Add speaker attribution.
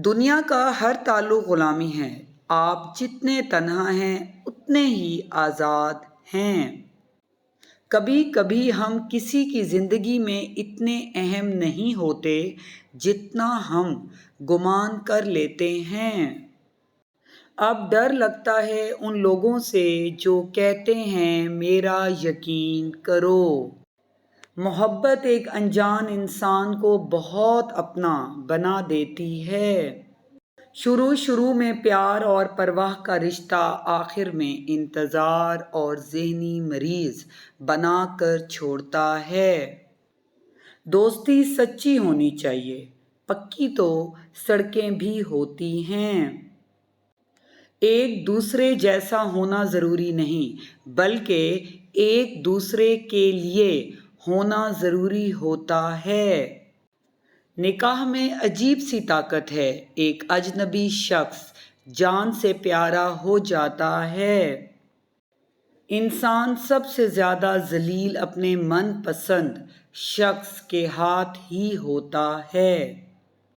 Speaker 1: دنیا کا ہر تعلق غلامی ہے۔ آپ جتنے تنہا ہیں اتنے ہی آزاد ہیں۔ کبھی کبھی ہم کسی کی زندگی میں اتنے اہم نہیں ہوتے جتنا ہم گمان کر لیتے ہیں۔ اب ڈر لگتا ہے ان لوگوں سے جو کہتے ہیں میرا یقین کرو۔ محبت ایک انجان انسان کو بہت اپنا بنا دیتی ہے۔ شروع میں پیار اور پرواہ کا رشتہ آخر میں انتظار اور ذہنی مریض بنا کر چھوڑتا ہے۔ دوستی سچی ہونی چاہیے، پکی تو سڑکیں بھی ہوتی ہیں۔ ایک دوسرے جیسا ہونا ضروری نہیں بلکہ ایک دوسرے کے لیے ہونا ضروری ہوتا ہے۔ نکاح میں عجیب سی طاقت ہے، ایک اجنبی شخص جان سے پیارا ہو جاتا ہے۔ انسان سب سے زیادہ ذلیل اپنے من پسند شخص کے ہاتھ ہی ہوتا ہے۔